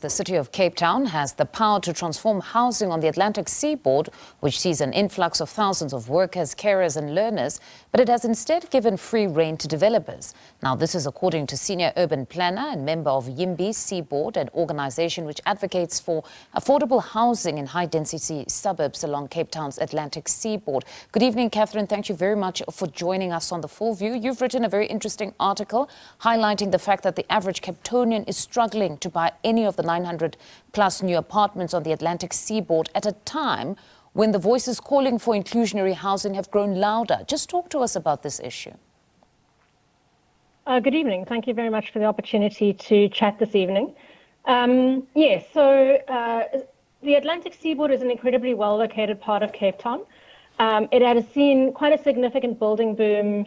The city of Cape Town has the power to transform housing on the Atlantic Seaboard, which sees an influx of thousands of workers, carers and learners, but it has instead given free rein to developers. Now, this is according to senior urban planner and member of YIMBY Seaboard, an organization which advocates for affordable housing in high-density suburbs along Cape Town's Atlantic Seaboard. Good evening, Catherine. Thank you very much for joining us on The Full View. You've written a very interesting article highlighting the fact that the average Cape Townian is struggling to buy any of the 900 plus new apartments on the Atlantic Seaboard at a time when the voices calling for inclusionary housing have grown louder. Just talk to us about this issue. Good evening. Thank you very much for the opportunity to chat this evening. The Atlantic Seaboard is an incredibly well-located part of Cape Town. It has seen quite a significant building boom,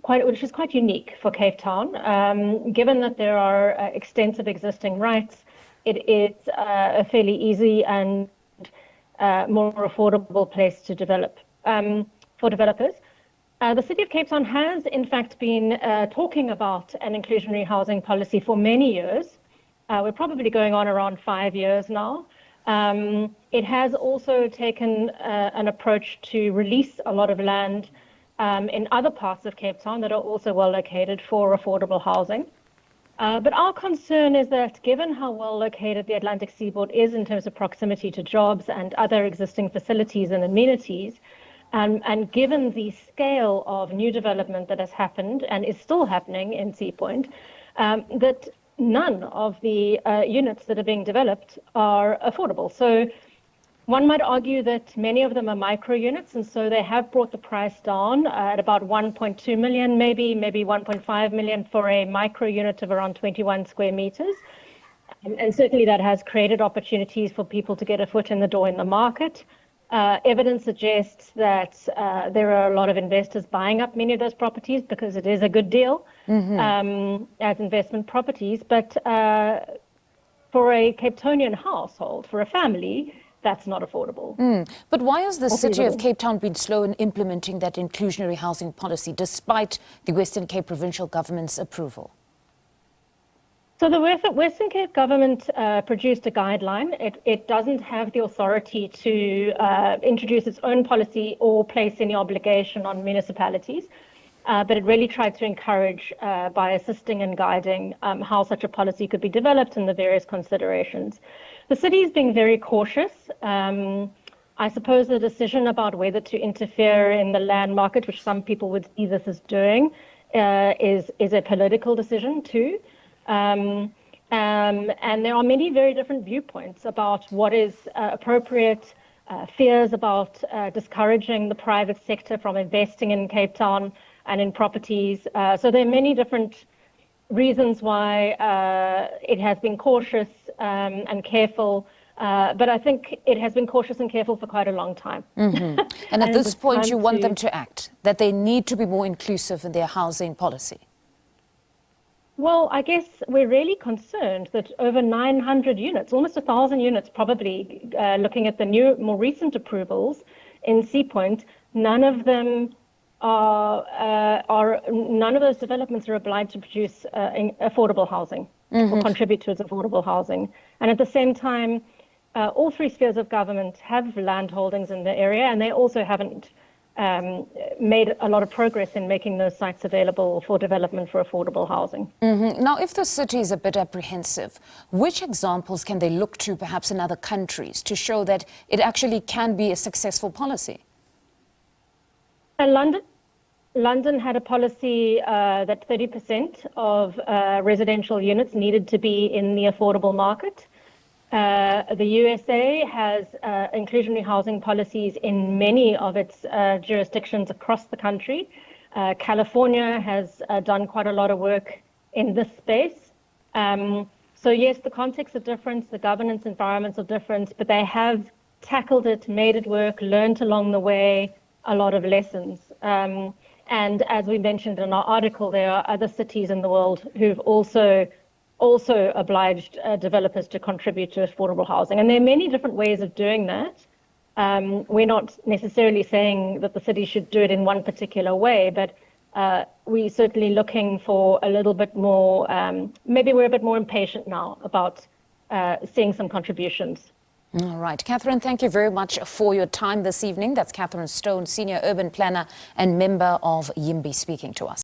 which is quite unique for Cape Town. Given that there are extensive existing rights, it is a fairly easy and more affordable place to develop for developers. The City of Cape Town has, in fact, been talking about an inclusionary housing policy for many years. We're probably going on around 5 years now. It has also taken an approach to release a lot of land in other parts of Cape Town that are also well located for affordable housing. But our concern is that given how well located the Atlantic Seaboard is in terms of proximity to jobs and other existing facilities and amenities, and given the scale of new development that has happened and is still happening in Sea Point, that none of the units that are being developed are affordable. So one might argue that many of them are micro units, and so they have brought the price down at about 1.2 million, maybe 1.5 million for a micro unit of around 21 square meters. And certainly that has created opportunities for people to get a foot in the door in the market. Evidence suggests that there are a lot of investors buying up many of those properties because it is a good deal as investment properties. But for a Cape Townian household, for a family, that's not affordable. But why has the City of Cape Town been slow in implementing that inclusionary housing policy, despite the Western Cape Provincial Government's approval? So the Western Cape Government produced a guideline. It doesn't have the authority to introduce its own policy or place any obligation on municipalities, but it really tried to encourage by assisting and guiding how such a policy could be developed and the various considerations. The city is being very cautious. I suppose the decision about whether to interfere in the land market, which some people would see this as doing, is a political decision too. And there are many very different viewpoints about what is appropriate, fears about discouraging the private sector from investing in Cape Town and in properties. So there are many different reasons why it has been cautious and careful, but I think it has been cautious and careful for quite a long time. And at this point, you want them to act, that they need to be more inclusive in their housing policy? Well, I guess we're really concerned that over 900 units, almost 1,000 units probably, looking at the new, more recent approvals in Sea Point, none of them none of those developments are obliged to produce affordable housing or contribute to its affordable housing. And at the same time, all three spheres of government have land holdings in the area, and they also haven't made a lot of progress in making those sites available for development for affordable housing. Now, if the city is a bit apprehensive, which examples can they look to perhaps in other countries to show that it actually can be a successful policy? London had a policy that 30% of residential units needed to be in the affordable market. The USA has inclusionary housing policies in many of its jurisdictions across the country. California has done quite a lot of work in this space. So yes, the contexts are different, the governance environments are different, but they have tackled it, made it work, learned along the way a lot of lessons. And as we mentioned in our article, there are other cities in the world who've also obliged developers to contribute to affordable housing. And there are many different ways of doing that. We're not necessarily saying that the city should do it in one particular way, but we're certainly looking for a little bit more, maybe we're a bit more impatient now about seeing some contributions. All right. Catherine, thank you very much for your time this evening. That's Catherine Stone, Senior Urban Planner and member of YIMBY, speaking to us.